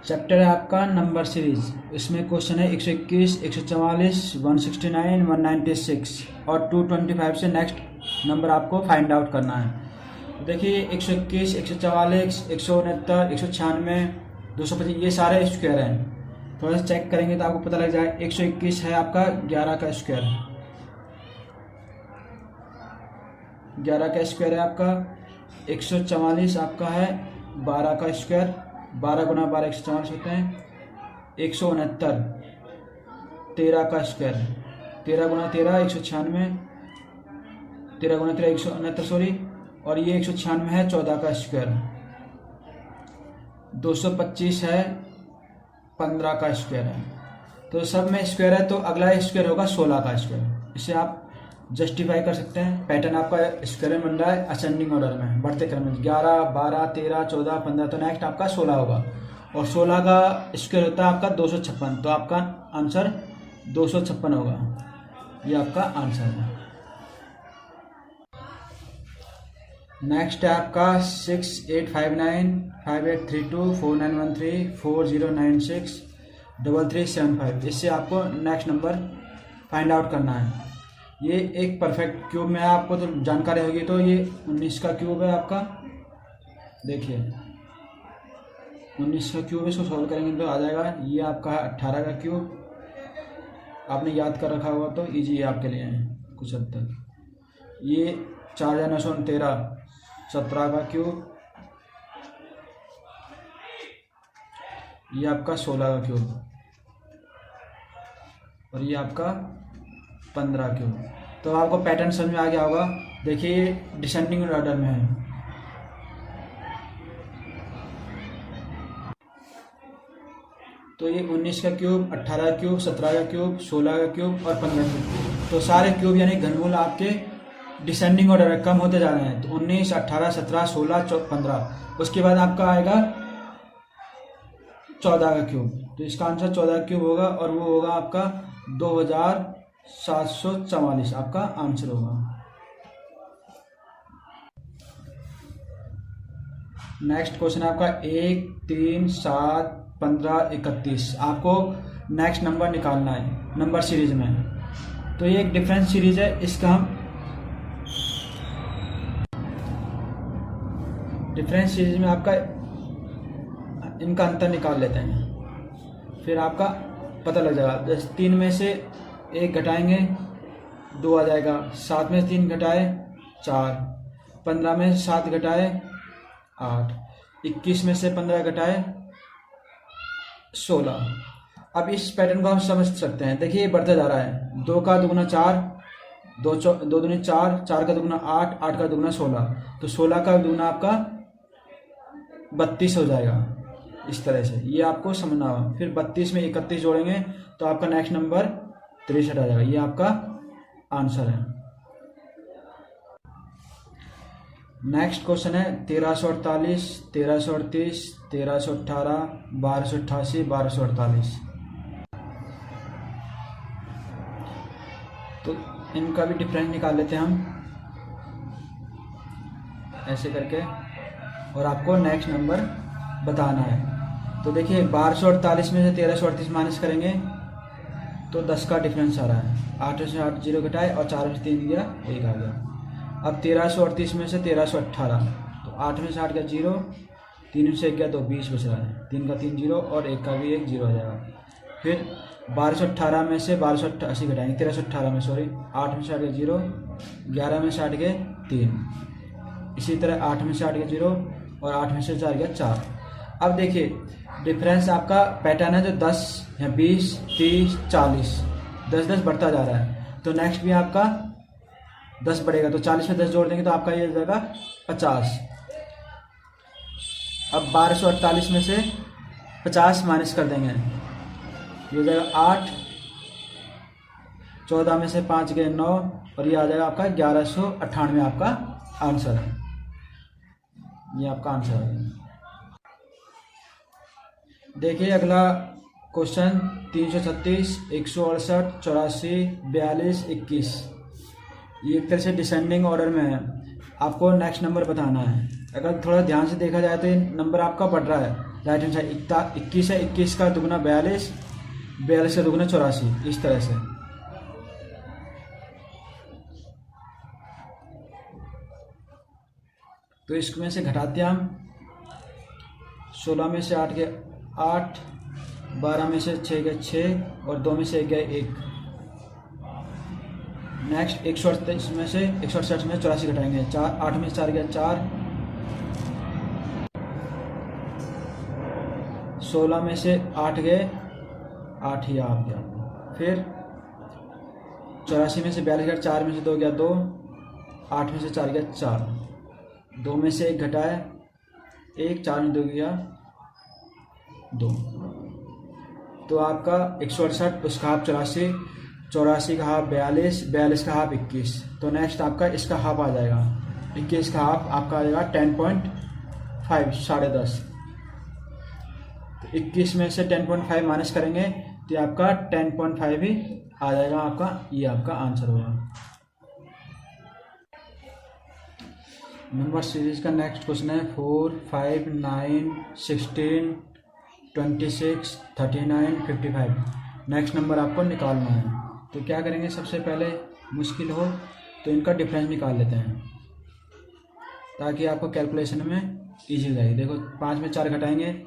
Chapter है आपका number series. इसमें क्वेश्चन है 121, 144, 169, 196 और 225 से नेक्स्ट नंबर आपको फाइंड आउट करना है। देखिए 121, 144, 169, 196, 225 ये सारे स्क्वायर हैं। थोड़ा सा चेक करेंगे तो आपको पता लग जाएगा। 121 है आपका 11 का स्क्वायर, 11 का स्क्वायर है आपका। 144 आपका है 12 का स्क्वायर, 12 गुना 12 144 होते हैं। 169 13 का स्क्वायर, 13 गुना 13 196, 13 गुना 13 169 सॉरी। और ये 196 है 14 का स्क्वायर। 225 है 15 का स्क्वायर है। तो सब में स्क्वायर है तो अगला स्क्वायर होगा 16 का स्क्वायर। इसे आप जस्टिफाई कर सकते हैं। पैटर्न आपका स्क्वायर में बन रहा है असेंडिंग ऑर्डर में, बढ़ते क्रम में। 11, 12, 13, 14, 15 तो नेक्स्ट आपका 16 होगा। और 16 का स्क्वायर होता है आपका 256, तो आपका आंसर 256 होगा। ये आपका आंसर है। नेक्स्ट है आपका 6859 5832 4913 4096 3375। इससे आपको नेक्स्ट नंबर फाइंड आउट करना है। ये एक परफेक्ट क्यूब में है, आपको तो जानकारी होगी। तो ये 19 का क्यूब है आपका। देखिए 19 का क्यूब, इसको सॉल्व करेंगे तो आ जाएगा। ये आपका है 18 का क्यूब। आपने याद कर रखा होगा तो इजी है आपके लिए कुछ हद तक। ये 4913 17 का क्यूब। ये आपका 16 का क्यूब और ये आपका 15 क्यूब। तो आपको पैटर्न समझ में आ गया होगा। देखिए डिसेंडिंग ऑर्डर में है। तो ये 19 का क्यूब, 18 का क्यूब, 17 का क्यूब, 16 का क्यूब और 15 का क्यूब। तो सारे क्यूब यानी घनमूल आपके डिसेंडिंग ऑर्डर में कम होते जा रहे हैं। तो 19, 18, 17, 16, 15। उसके बाद आपका आएगा 14 का क्यूब। तो इसका आंसर 14 का क्यूब होगा और वो होगा आपका 2744 आपका आंसर होगा। नेक्स्ट क्वेश्चन आपका 1, 3, 7, 15, 31। आपको नेक्स्ट नंबर निकालना है नंबर सीरीज में। तो ये एक डिफरेंस सीरीज है। इसका हम डिफरेंस सीरीज में आपका इनका अंतर निकाल लेते हैं, फिर आपका पता लग जाएगा। जैसे 3 में से 1 घटाएंगे 2 आ जाएगा। 7 में से 3 घटाए 4, 15 में से 7 घटाए 8, 21 में से 15 घटाए 16। अब इस पैटर्न को हम समझ सकते हैं। देखिए ये बढ़ता जा रहा है। 2 का दुगुना 4, 2 दूनी 4, 4 का दुगुना 8, 8 का दुगुना 16। तो 16 का दुगुना आपका 32 हो जाएगा। इस तरह से ये आपको समझना होगा। फिर 32 में 31 जोड़ेंगे तो आपका नेक्स्ट नंबर 63 आ जाएगा। ये आपका आंसर है। नेक्स्ट क्वेश्चन है 1348, 1338, 1318, 1288, 1248। तो इनका भी डिफरेंस निकाल लेते हैं हम ऐसे करके, और आपको नेक्स्ट नंबर बताना है। तो देखिए 1248 में से 1338 माइनस करेंगे तो 10 का डिफरेंस आ रहा है। 8 से 8 0 घटाए और 4 से 3 गया 1 आ गया। अब 1338 में से 1318, तो 8 में से 8 गया 0, 3 से 1 गया तो 20 बच रहा है। 3 का 3 0 और 1 का भी 1 0 आ जाएगा। फिर 1218 में से 1280 घटाएंगे 1318 में सॉरी। 8 में से 8 गया 0, 11 में से 8 गए 3, इसी तरह 8 में से 8 गया 0 और 8 में से 4 गया 4। अब देखिए डिफरेंस आपका पैटर्न है जो 10 या 20, 30, 40, 10-10 बढ़ता जा रहा है। तो नेक्स्ट भी आपका 10 बढ़ेगा। तो 40 में 10 जोड़ देंगे तो आपका ये हो जाएगा 50। अब 1248 में से 50 माइनस कर देंगे, ये हो जाएगा 8, 14 में से 5 गए 9 और ये आ जाएगा आपका 1198 आपका आंसर है। ये आपका आंसर है। देखिए अगला क्वेश्चन 336, 168, 84, 42, 21। ये एक तरह से डिसेंडिंग ऑर्डर में है। आपको नेक्स्ट नंबर बताना है। अगर थोड़ा ध्यान से देखा जाए तो ये नंबर आपका बढ़ रहा है। राइट हैंड साइड 21 है, 21 का दुगना 42, 42 का दुगना 84, इस तरह से। तो इसमें से घटाते हैं हम 16 में से 8 गए 8, 12 में से 6 गए 6 और 2 में से 1 गए 1। नेक्स्ट 138 में से 168 में 84 घटाएंगे, 4 8 में से 4 गया 4, 16 में से 8 गए 8 ही आ गया। फिर 84 में से 42 गया, 4 में से 2 गया 2, 8 में से 4 गया 4, 2 में से 1 घटाया 1, 4 में 2 गया 2। तो आपका 168, उसका हाफ 84, 84 का हाफ 42, 42 का हाफ 21। तो नेक्स्ट आपका इसका हाफ आ जाएगा, 21 का हाफ आपका आ जाएगा 10.5, 10.5। तो 21 में से 10.5 माइनस करेंगे तो ये आपका 10.5 ही आ जाएगा आपका, ये आपका आंसर होगा। नंबर सीरीज का नेक्स्ट क्वेश्चन है 4, 5, 9, 16, 26, 39, 55। नेक्स्ट नंबर आपको निकालना है। तो क्या करेंगे, सबसे पहले मुश्किल हो तो इनका डिफरेंस निकाल लेते हैं ताकि आपको कैलकुलेशन में इजी रहे। देखो 5 में 4 घटाएंगे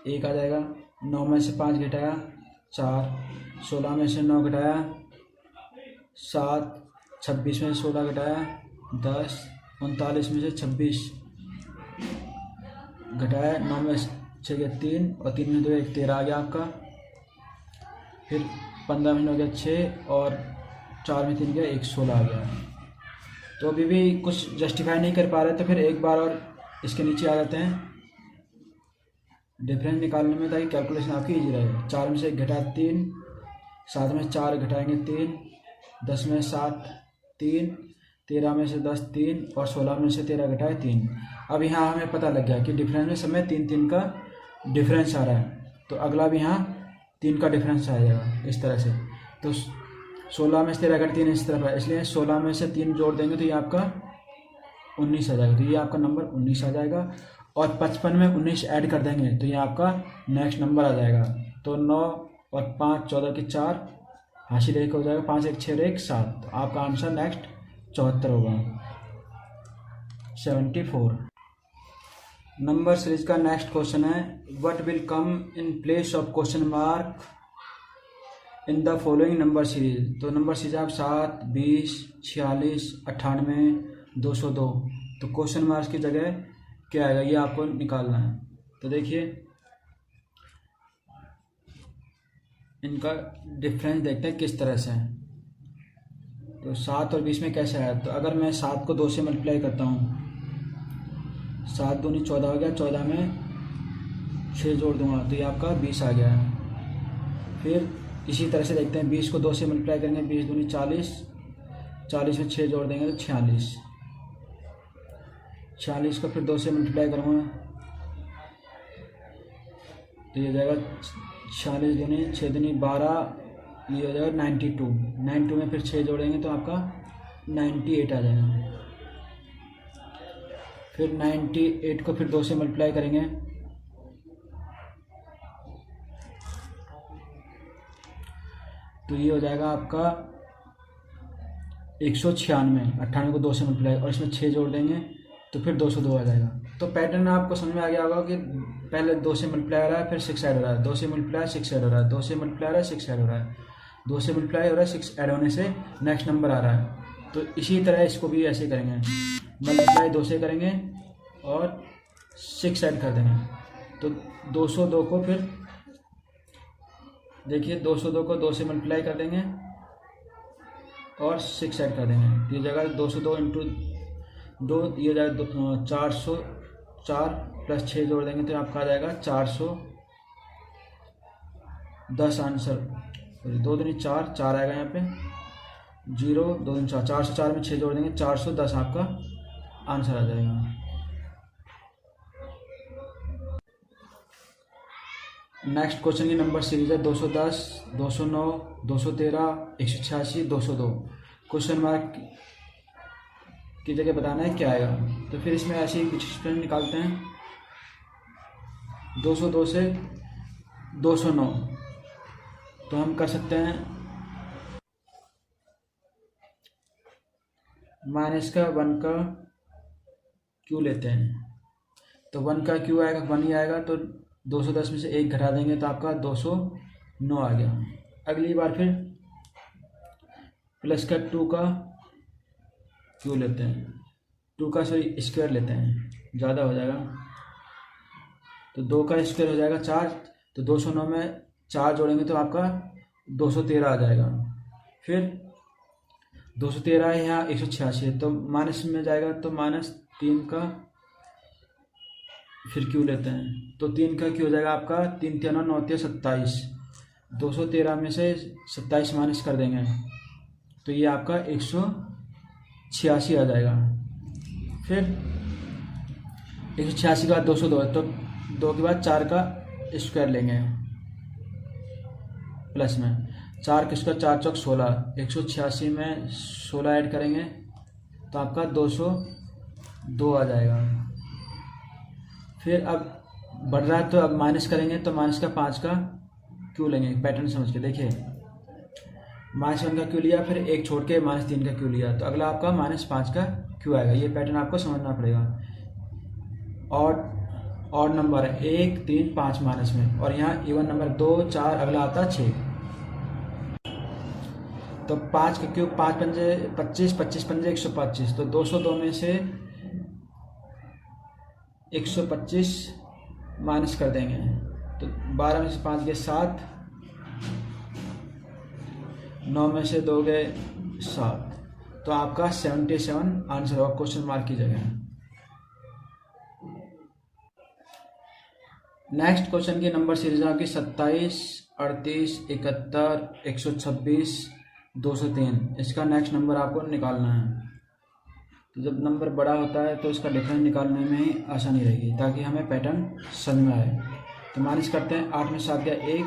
1 आ जाएगा, 9 में से 5 घटाया 4, 16 में से 9 घटाया 7, 26 में से 16 घटाया 10, 39 में से 26 घटाया 9 में 6 गया 3 और 3 में 2 1, 13 आ गया आपका। फिर 15 में 9 गया 6 और 4 में 3 गया 1, 16 आ गया। तो अभी भी कुछ जस्टिफाई नहीं कर पा रहे तो फिर एक बार और इसके नीचे आ जाते हैं डिफरेंस निकालने में ताकि कैलकुलेशन आपकी इजी रहे। 4 में से 1 घटाया 3, 7 में 4 घटाएंगे 3, 10 में 7 3, 13 में से 10 3 और 16 में से 13 घटाए 3। अब यहाँ हमें पता लग गया कि डिफरेंस में समय 3 का डिफरेंस आ रहा है, तो अगला भी यहाँ 3 का डिफरेंस आ जाएगा इस तरह से। तो 16 में से 13 घट 3 इस तरफ है, इसलिए 16 में से 3 जोड़ देंगे तो ये आपका 19 आ जाएगा। तो ये आपका नंबर 19 आ जाएगा और 55 में 19 ऐड कर देंगे तो ये आपका नेक्स्ट नंबर आ जाएगा। तो 9 और 5 14 के 4 हासिल 1 हो जाएगा, 5 1 6 1 7। तो आपका आंसर नेक्स्ट 74 होगा, 74। नंबर सीरीज का नेक्स्ट क्वेश्चन है what will come in place of question mark in the following number series. तो नंबर सीरीज आप 7, 20, 46, 98, 202। तो क्वेश्चन मार्क्स की जगह क्या आएगा ये आपको निकालना है। तो देखिए इनका डिफरेंस देखते हैं किस तरह से है। तो 7 और 20 में कैसे आया, तो अगर मैं 7 को 2 से मल्टीप्लाई करता हूँ, 7 दूनी 14 हो गया, 14 में 6 जोड़ दूंगा तो ये आपका 20 आ गया है। फिर इसी तरह से देखते हैं 20 को 2 से मल्टीप्लाई करेंगे, 20 दूनी 40, 40 में 6 जोड़ देंगे तो 46, 46 को फिर 2 से मल्टीप्लाई करूँगा तो ये हो जाएगा 46 दूनी 6 दूनी 12, ये हो जाएगा 92, 92 में फिर 6 जोड़ेंगे तो आपका 98 आ जाएगा। फिर 98 को फिर 2 से मल्टीप्लाई करेंगे तो ये हो जाएगा आपका 196, 98 को 2 से मल्टीप्लाई और इसमें 6 जोड़ देंगे तो फिर 202 आ जाएगा। तो पैटर्न आपको समझ में आ गया होगा कि पहले 2 से मल्टीप्लाई हो रहा है, फिर 6 ऐड हो रहा है, 2 से मल्टीप्लाई 6 ऐड हो रहा है, 2 से मल्टीप्लाई हो रहा है 6 ऐड हो रहा है, 2 से मल्टीप्लाई हो रहा है 6 ऐड होने से नेक्स्ट नंबर आ रहा है। तो इसी तरह इसको भी ऐसे करेंगे, मल्टीप्लाई 2 से करेंगे और 6 ऐड कर देंगे तो 202 को फिर देखिए 202 को 2 से मल्टीप्लाई कर देंगे और 6 ऐड कर देंगे। ये जगह 202 इंटू 2 ये जाएगा 404 प्लस 6 जोड़ देंगे तो आपका आ जाएगा 410 आंसर। 2 दूनी 4 4 आएगा यहाँ पे 0 2 दूनी 4 404 में 6 जोड़ देंगे 410 आपका आंसर आ जाएगा। नेक्स्ट क्वेश्चन की नंबर सीरीज है 210, 209, 213, 186, 202। क्वेश्चन मार्क की जगह बताना है क्या आएगा। तो फिर इसमें ऐसे ही कुछ स्टूडेंट निकालते हैं। 202 से 209, तो हम कर सकते हैं माइनस का 1 का क्यू लेते हैं। तो 1 का क्यू आएगा 1 ही आएगा, तो 210 में से 1 घटा देंगे तो आपका 209 आ गया। अगली बार फिर प्लस का 2 का क्यू लेते हैं, 2 का स्क्वायर लेते हैं, ज़्यादा हो जाएगा, तो 2 का स्क्वायर हो जाएगा 4, तो 209 में 4 जोड़ेंगे तो आपका 213 आ जाएगा। फिर 213 है यहाँ 186 है, तो माइनस में जाएगा, तो -3 का फिर क्यू लेते हैं, तो 3 का क्यू हो जाएगा आपका 3 3 9 3 27, 213 में से 27 माइनस कर देंगे तो ये आपका 186 आ जाएगा। फिर 186 के बाद 202, तो 2 के बाद 4 का स्क्वायर लेंगे प्लस में, 4 का स्क्वायर 4 चौक 16, 186 में 16 ऐड करेंगे तो आपका 202 आ जाएगा। फिर अब बढ़ रहा है तो अब माइनस करेंगे, तो माइनस का 5 का क्यू लेंगे, पैटर्न समझ के देखिए, -1 का क्यू लिया, फिर 1 छोड़ के -3 का क्यू लिया, तो अगला आपका -5 का क्यू आएगा। ये पैटर्न आपको समझना पड़ेगा। और नंबर है 1 3 5 माइनस में, और यहाँ इवन नंबर 2 4, अगला आता है 6, तो 5 का क्यूब 5 पंजे 25, 25 पंजे 125, तो 202 में से 125 माइनस कर देंगे, तो 12 में से 5 गए 7, 9 में से 2 गए 7, तो आपका 77 आंसर होगा क्वेश्चन मार्क की जगह। नेक्स्ट क्वेश्चन की नंबर सीरीज आपकी 27, 38, 71, 126, 203। इसका नेक्स्ट नंबर आपको निकालना है। तो जब नंबर बड़ा होता है तो इसका डिफरेंस निकालने में आसानी रहेगी, ताकि हमें पैटर्न समझ में आए। तो माइनस करते हैं, 8 में 7 गया 1,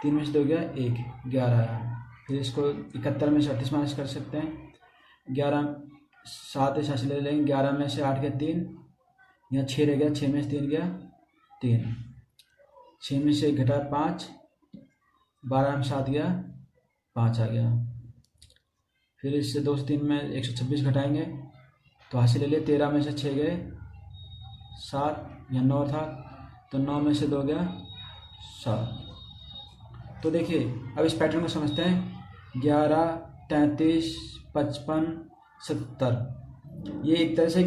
3 में से 2 गया 1, 11 आया। फिर इसको 71 में से 38 माइनस कर सकते हैं, 11 7 ऐसे ले लेंगे, 11 में से 8 गया 3, यहाँ 6 रह गया, 6 में से 3 गया 3, 6 में से 1 घटा 5, 12 में 7 गया 5 आ गया। फिर इससे 2 से 3 में 126 घटाएंगे तो हासिल ले लिए, 13 में से 6 गए 7, यहाँ 9 था, तो 9 में से 2 गया 7। तो देखिए अब इस पैटर्न को समझते हैं, 11, 33, 55, 70, ये एक तरह से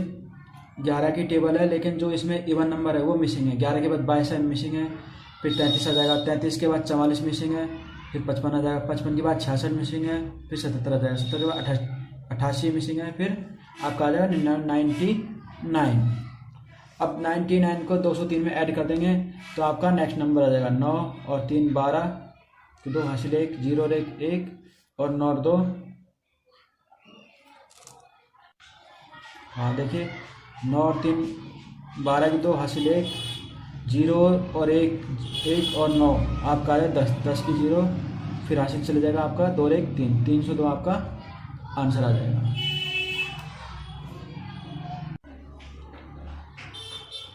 11 की टेबल है, लेकिन जो इसमें इवन नंबर है वो मिसिंग है। 11 के बाद 22 मिसिंग है, फिर 33 आ जाएगा, 33 के बाद 44 मिसिंग है, फिर 55 आ जाएगा, 55 के बाद 66 मिसिंग है, फिर 77 आ जाएगा, 77 के बाद 88 मिसिंग है, फिर आपका आ जाएगा 99। अब 99 को 203 में ऐड कर देंगे तो आपका नेक्स्ट नंबर आ जाएगा 9 और 3 12, तो 2 हासिल 1, 0 और 1 और 9 और 2, हाँ देखिए 9 और 3 12 की 2 हासिल 1, 0 और 1 और 9, आपका आ जाएगा 10, 10 की 0, फिर हासिल चले जाएगा आपका 2 और 1 3, 302 आपका आंसर आ जाएगा।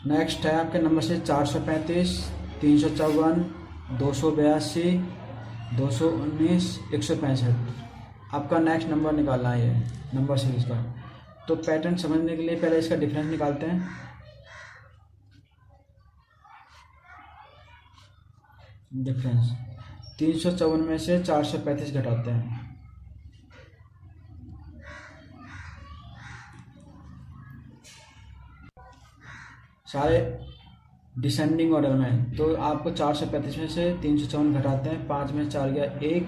नेक्स्ट है आपके नंबर से 435, 354, 282, 219, 165। आपका नेक्स्ट नंबर निकालना है ये नंबर सीरीज का। तो पैटर्न समझने के लिए पहले इसका डिफरेंस निकालते हैं। डिफरेंस 354 में से 435 घटाते हैं, सारे डिसेंडिंग ऑर्डर में। तो आपको 435 में से 354 घटाते हैं, 5 में 4 गया 1,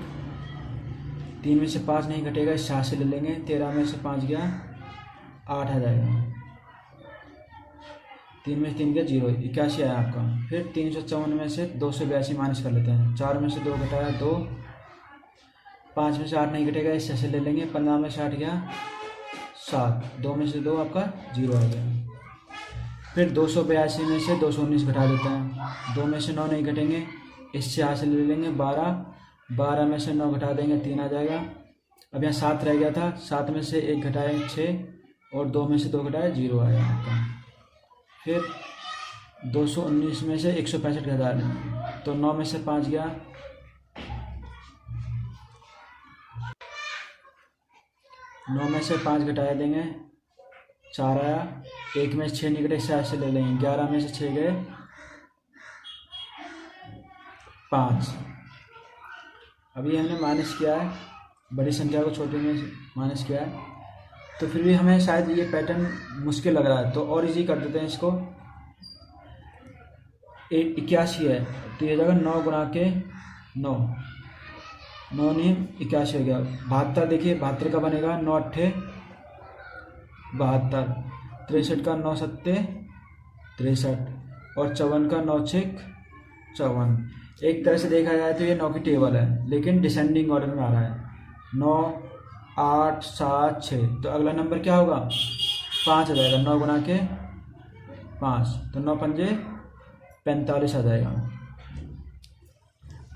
3 में से 5 नहीं घटेगा, इस 7 से ले लेंगे, 13 में से 5 गया 8 आ जाएगा, 3 में से 3 गया 0, 81 आया आपका। फिर 354 में से 282 माइनस कर लेते हैं, 4 में से 2 घटाया 2, 5 में से 8 नहीं घटेगा, इस 6 से ले लेंगे, 15 में से 8 गया 7, 2 में से 2 आपका 0 आ गया। फिर 282 में से 219 घटा देते हैं, 2 में से 9 नहीं घटेंगे, इससे यहाँ से ले लेंगे 12, 12 में से 9 घटा देंगे 3 आ जाएगा। अब यहाँ 7 रह गया था, 7 में से 1 घटाए 6 और 2 में से 2 घटाए 0 आया आपका। फिर 219 में से 165 घटा दें तो 9 में से 5 गया, 9 में से 5 घटाया देंगे 4 आया, 1 में से 6 निकले 6 से ले लेंगे, 11 में से 6 गए 5। अभी हमने माइनस किया है, बड़ी संख्या को छोटी में माइनस किया है, तो फिर भी हमें शायद ये पैटर्न मुश्किल लग रहा है, तो और इजी कर देते हैं इसको। 81 है तो ये जाएगा 9 गुणा के 9, 9 नहीं 81 हो गया। 72 देखिए 72 का बनेगा 9 अट्ठे 72, 63 का 9 सत्ते 63 और 54 का 9 छिक 54। एक तरह से देखा जाए तो ये 9 की टेबल है, लेकिन डिसेंडिंग ऑर्डर में आ रहा है। 9 8 7 6, तो अगला नंबर क्या होगा 5 आ जाएगा। 9 गुणा के 5 तो 9 पंजे 45 आ जाएगा।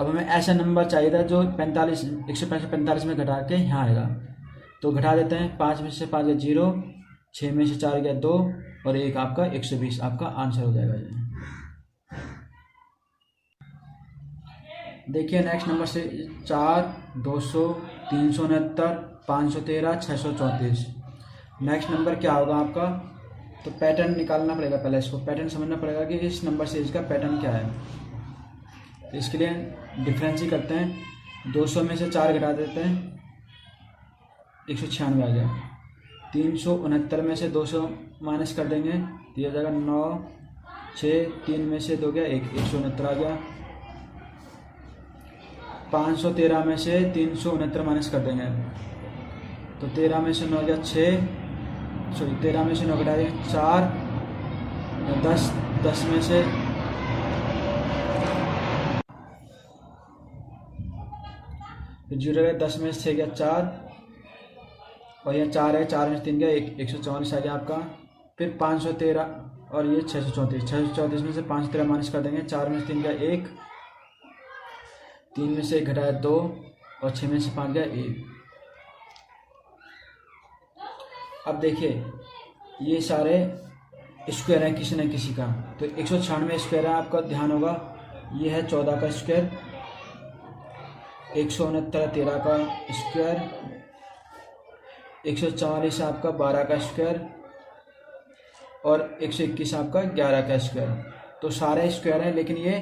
अब हमें ऐसा नंबर चाहिए था जो 45 145 में घटा के यहाँ आएगा, तो घटा देते हैं। 5 में से 5 गया 0, 6 में से 4 गया 2 और 1 आपका 120 आपका आंसर हो जाएगा ये। देखिए नेक्स्ट नंबर से 4 200 369 513 634। नेक्स्ट नंबर क्या होगा आपका, तो पैटर्न निकालना पड़ेगा। पहले इसको पैटर्न समझना पड़ेगा कि इस नंबर से इसका पैटर्न क्या है। तो इसके लिए डिफरेंस ही करते हैं। 200 में से 4 घटा देते हैं 196 आ गया। 369 में से 200 माइनस कर देंगे तो ये आ जाएगा 9 6, 3 में से 2 गया 1, 169 आ गया। 513 में से 369 माइनस कर देंगे तो 13 में से 9 गया 6, 13 में से 9 घटा देंगे 4, 10 में से 0 है, 10 में से 6 गया 4 और यह 4 है, 4 में से 3 गया 144 आ गया आपका। फिर 513 और ये 634 में से 513 माइनस कर देंगे। 4 में से 3 गया 1, 3 में से 1 घटाया 2 और 6 में से 5 गया 1। अब देखिए ये सारे स्क्वायर हैं किसी न किसी का, तो 196 स्क्वायर है आपका, ध्यान होगा ये है 14 का स्क्वायर, 169 13 का स्क्वायर, 144 आपका 12 का स्क्वायर और 121 आपका 11 का स्क्वायर। तो सारे स्क्वायर हैं, लेकिन ये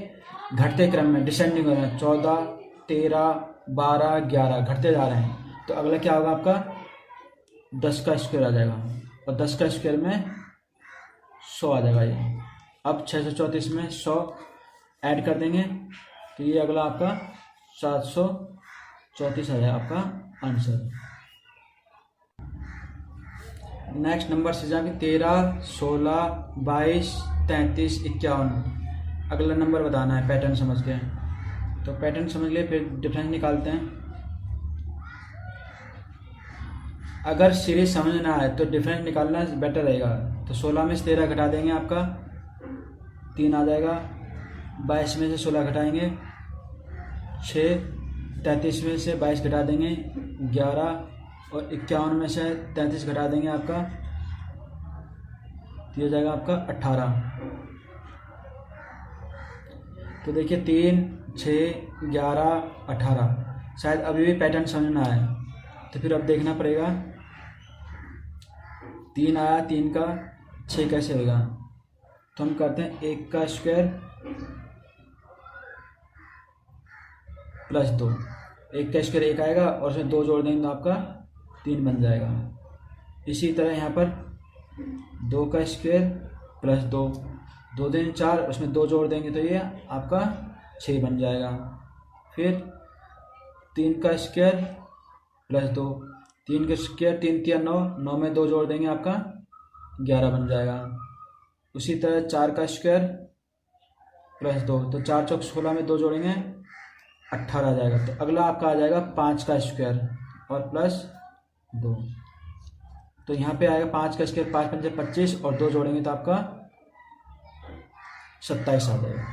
घटते क्रम में डिसेंडिंग हो रहे हैं। 14 13 12 11 घटते जा रहे हैं। तो अगला क्या होगा आपका 10 का स्क्वायर आ जाएगा और 10 का स्क्वायर में 100 आ जाएगा ये। अब 634 में 100 ऐड कर देंगे तो ये अगला आपका 734 आ जाएगा आपका आंसर। नेक्स्ट नंबर से जाएंगे 13 16 22 33 51। अगला नंबर बताना है पैटर्न समझ के। तो पैटर्न समझ लिए फिर डिफरेंस निकालते हैं। अगर सीरीज समझ ना आए तो डिफरेंस निकालना बेटर रहेगा। तो 16 में से 13 घटा देंगे आपका 3 आ जाएगा। 22 में से 16 घटाएंगे 6, 33 में से 22 घटा देंगे 11 और 51 में से 33 घटा देंगे आपका तो ये हो जाएगा आपका 18। तो देखिए 3 6 11 18, शायद अभी भी पैटर्न समझ में आए तो फिर अब देखना पड़ेगा। 3 आया, 3 का 6 कैसे होगा। तो हम करते हैं 1 का स्क्वायर प्लस 2, 1 का स्क्वायर 1 आएगा और उसमें 2 जोड़ देंगे तो आपका 3 बन जाएगा। इसी तरह यहाँ पर 2 का स्क्वायर प्लस 2, 2 दिन 4, उसमें 2 जोड़ देंगे तो ये आपका 6 बन जाएगा। फिर 3 का स्क्वायर प्लस 2, 3 का स्क्वायर 3 3 9, 9 में 2 जोड़ देंगे आपका 11 बन जाएगा। उसी तरह 4 का स्क्वायर प्लस 2, तो 4 चौक 16 में 2 जोड़ेंगे 18 आ जाएगा। तो अगला आपका आ जाएगा 5 का स्क्वायर और प्लस 2, तो यहाँ पे आएगा 5 का स्क्वायर 5 पंजे 25 और 2 जोड़ेंगे तो आपका 27 आ जाएगा।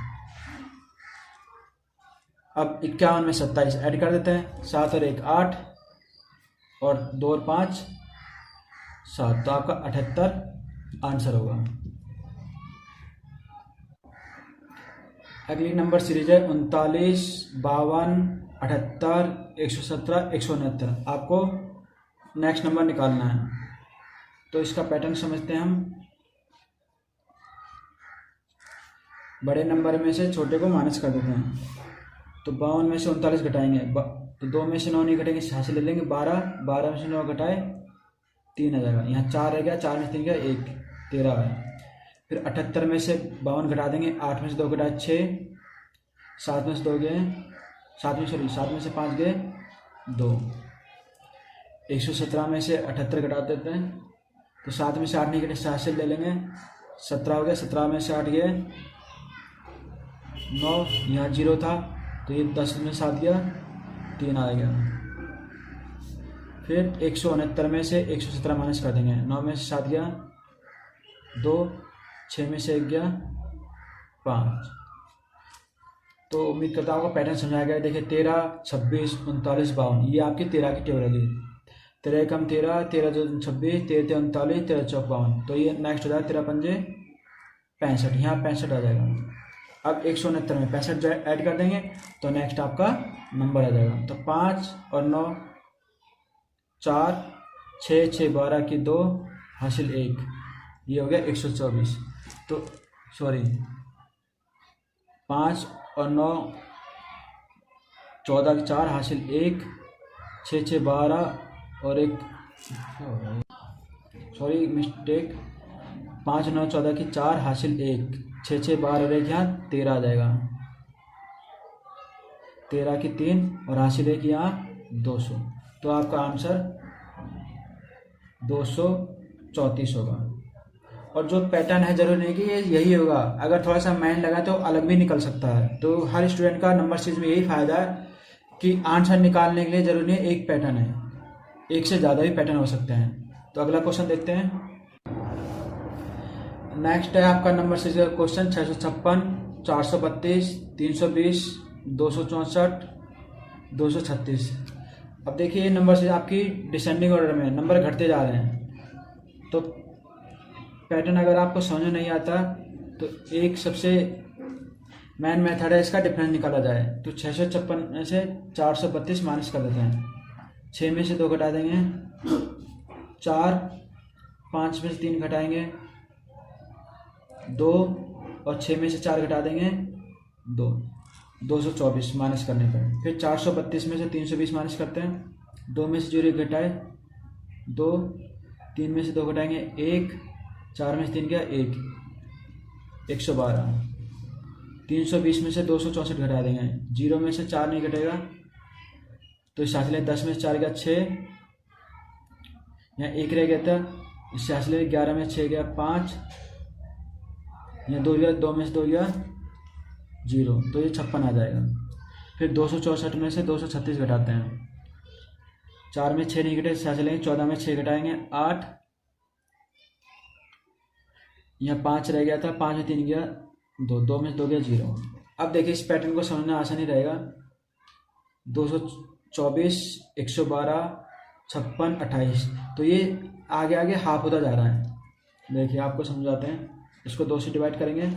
अब 51 में 27 ऐड कर देते हैं। 7 और 1 8 और 2 और 5 7, तो आपका 78 आंसर होगा। अगली नंबर सीरीज है 39, 52, 78, 117, 169। आपको नेक्स्ट नंबर निकालना है। तो इसका पैटर्न समझते हैं हम। बड़े नंबर में से छोटे को माइनस कर देते हैं। तो 52 में से 39 घटाएंगे, तो 2 में से 9 नहीं घटेंगे, 6 से ले लेंगे 12, 12 में से 9 घटाए 3 आ जाएगा। यहाँ 4 रह गया, 4 में से 3 गया 1, 13 है। फिर 78 में से 52 घटा देंगे, 8 में से 2 घटाए 6, 7 में से 2 गए 7 में से 5 गए 2। 117 में से 78 घटा देते हैं, तो 7 में से 8 नहीं घटे, 7 से ले लेंगे 17 हो गया। 17 में से 8 गए 9, यहाँ 0 था तो ये 10 में 7 गया 3 आ गया। फिर 169 में से 117 माइनस कर देंगे, 9 में से 7 गया 2, 6 में से 1 गया 5। तो उम्मीद करता हूँ आपको पैटर्न समझाया गया। देखिए 13, 26, 39, 52 ये आपकी 13 की टेबल है। 13 कम 13, 13 2 26, 13 39, 13 चौक 52। तो ये नेक्स्ट हो जाएगा 13 पंजे 65, यहाँ 65 आ जाएगा। अब 169 में 65 ऐड कर देंगे तो नेक्स्ट आपका नंबर आ जाएगा। तो 5 और 9 4, 6 6 12 की 2 हासिल 1, ये हो गया 124। तो सॉरी 5 और 9 14 की 4 हासिल 1, 6 6 12 और 1 सॉरी मिस्टेक 5 9 14 की 4 हासिल 1, 6 6 12 और 1 यहाँ 13 आ जाएगा। 13 की 3 और हासिल 1 यहाँ 200। तो आपका आंसर 234 होगा। और जो पैटर्न है जरूरी नहीं कि ये यही होगा, अगर थोड़ा सा माइंड लगा तो अलग भी निकल सकता है। तो हर स्टूडेंट का नंबर सीरीज में यही फायदा है कि आंसर निकालने के लिए जरूरी नहीं एक पैटर्न है, एक से ज़्यादा भी पैटर्न हो सकते हैं। तो अगला क्वेश्चन देखते हैं। नेक्स्ट है आपका नंबर सीरीज का क्वेश्चन 656, 432, 320, 264, 236। अब देखिए ये नंबर सीरीज आपकी डिसेंडिंग ऑर्डर में नंबर घटते जा रहे हैं। तो पैटर्न अगर आपको समझ में नहीं आता तो एक सबसे मेन मेथड है इसका डिफरेंस निकाला जाए। तो 656 में से 432 माइनस कर देते हैं, 6 में से 2 घटा देंगे 4, 5 में से 3 घटाएंगे 2 और 6 में से 4 घटा देंगे 2, 224 माइनस करने पर। फिर 432 में से 320 माइनस करते हैं, 2 में से 0 घटाए 2, 3 में से 2 घटाएंगे 1, 4 में से 3 गया 1, 112। 320 में से 264 घटा देंगे, 0 में से 4 नहीं घटेगा तो इस हासिल 10 में से 4 गया 6, यहाँ 1 रह गया था, इससे हासिल 11 में 6 गया 5, यहाँ 2 गया, 2 में से 2 गया 0, तो ये 56 आ जाएगा। फिर 264 में से 236 घटाते हैं, 4 में 6 नहीं घटे, इससे हासिल 14 में 6 घटाएंगे 8, यहाँ 5 रह गया था, 5 में 3 गया 2, 2 में 2 गया 0। अब देखिए इस पैटर्न को समझना आसान ही रहेगा। 224, 112, 56, 28, तो ये आगे आगे हाफ होता जा रहा है। देखिए आपको समझाते हैं। इसको 2 से डिवाइड करेंगे,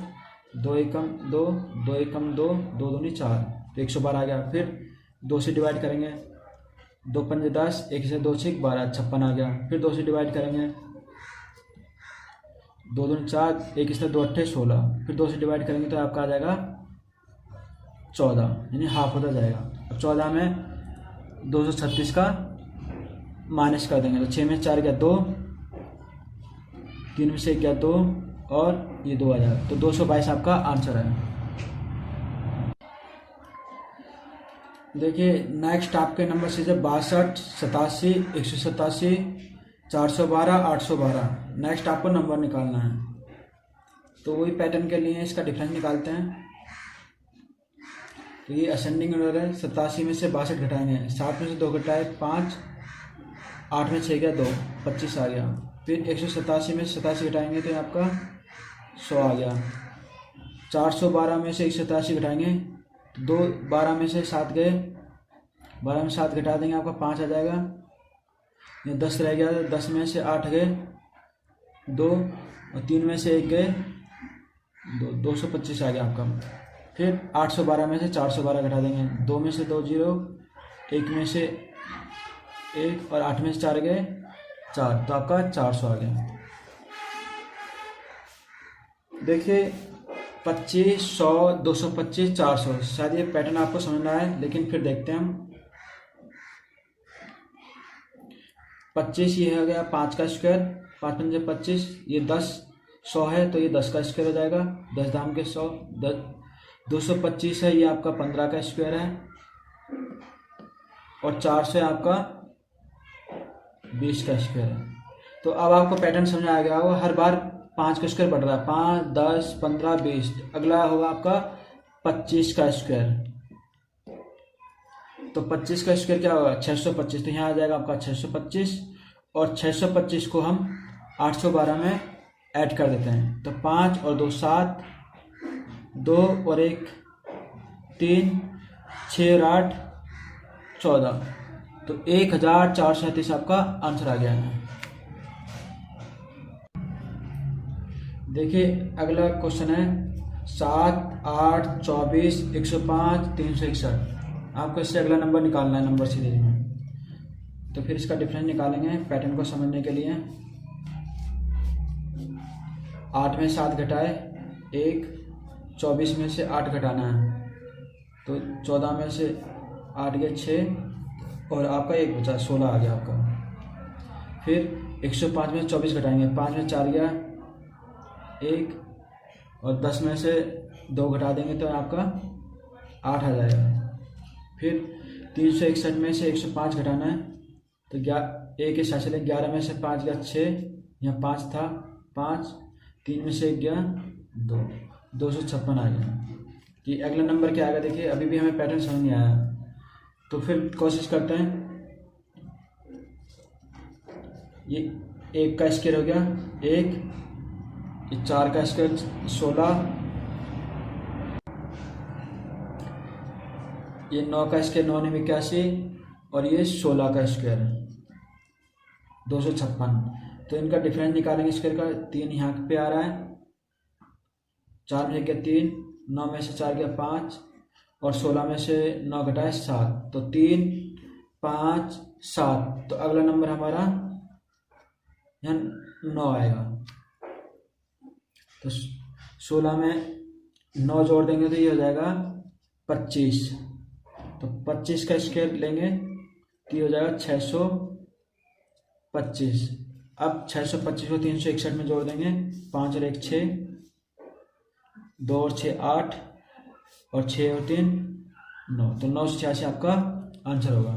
2 एकम 2, 2 एकम 2, 2 दूनी 4, तो 112 आ गया। फिर 2 से डिवाइड करेंगे, 2 पंजे 10, 1 से 2 6 12, 56 आ गया। फिर 2 से डिवाइड करेंगे, 2 दूनी 4, 1 से 2 8 16, फिर 2 से डिवाइड करेंगे तो आपका आ जाएगा 14, यानी हाफ होता जाएगा। अब 14 में 236 का माइनस कर देंगे, तो 6 में 4 गया 2, 3 में से 1 गया 2 और ये 2 आ जाएगा। तो 222 आपका आंसर है। देखिए नेक्स्ट आपके नंबर से 62, 87, 187, 412, 812। नेक्स्ट आपको नंबर निकालना है। तो वही पैटर्न के लिए इसका डिफरेंस निकालते हैं। तो ये असेंडिंग ऑर्डर है। 87 में से 62 घटाएंगे, 7 में से 2 घटाए 5, 8 में 6 गया 2, 25 आ गया। फिर 187 में से 87 घटाएंगे तो आपका 100 आ गया। 412 में से 187 घटाएंगे तो 2, 12 में से 7 गए, 12 में 7 घटा देंगे आपका 5 आ जाएगा। ये 10 रह गया, 10 में से 8 गए 2 और 3 में से 1 गए 2, 225 आ गया आपका। फिर 812 में से 412 घटा देंगे, 2 में से 2 जीरो, 1 में से 1 और 8 में से 4 गए 4, तो आपका 400 आ गया। देखिए 25, 100, 225, 400, शायद ये पैटर्न आपको समझ में आए, लेकिन फिर देखते हैं हम। 25 ये हो गया 5 का स्क्वायर, 5 पंजे 25, ये 10, 100 है तो ये 10 का स्क्वायर हो जाएगा, 10 दाम के 100, 225 है ये आपका 15 का स्क्वायर है, और 400 है आपका 20 का स्क्वायर है। तो अब आपको पैटर्न समझ आ गया होगा, हर बार 5 का स्क्वायर बढ़ रहा है, 5, 10, 15, 20, अगला होगा आपका 25 का स्क्वायर। तो 25 का स्क्वायर क्या होगा 625, तो यहाँ आ जाएगा आपका 625, और 625 को हम 812 में ऐड कर देते हैं, तो 5 और 2 7, 2 और 1 3, 6 और 8 14, तो 1437 आपका आंसर आ गया है। देखिए अगला क्वेश्चन है 7, 8, 24, 105, 361। आपको इससे अगला नंबर निकालना है नंबर सीरीज में। तो फिर इसका डिफरेंस निकालेंगे पैटर्न को समझने के लिए। 8 में 7 घटाए 1, 24 में से 8 घटाना है, तो 14 में से 8 गए 6, और आपका 1 बचा 16 आ गया आपका। फिर 105 में 24 घटाएंगे, 5 में 4 गया 1, और 10 में से 2 घटा देंगे तो आपका 8 आ जाएगा। फिर 361 में से 105 घटाना है, तो 1 के साथ चले, 11 में से 5 गया 6, यहाँ 5 था 5, 3 में से 1 गया 2, 256 आ गया। कि अगला नंबर क्या आएगा, देखिए अभी भी हमें पैटर्न समझ नहीं आया, तो फिर कोशिश करते हैं। ये 1 का स्क्वायर हो गया 1, ये 4 का स्क्वायर 16, ये 9 का स्क्वायर 9 ने 81, और ये 16 का स्क्वायर 256। तो इनका डिफरेंस निकालेंगे स्क्वायर का। 3 यहाँ पे आ रहा है, 4 में गया 3, 9 में से 4 गया 5, और 16 में से 9 घटाए 7, तो 3, 5, 7, तो अगला नंबर हमारा यहाँ 9 आएगा। तो 16 में 9 जोड़ देंगे तो ये हो जाएगा 25, तो 25 का स्क्वायर लेंगे तो ये हो जाएगा 625। अब 625 को 361 में जोड़ देंगे, 5 और 1 6, 2 और 6 8, और 6 और 3 9, तो 986 आपका आंसर होगा।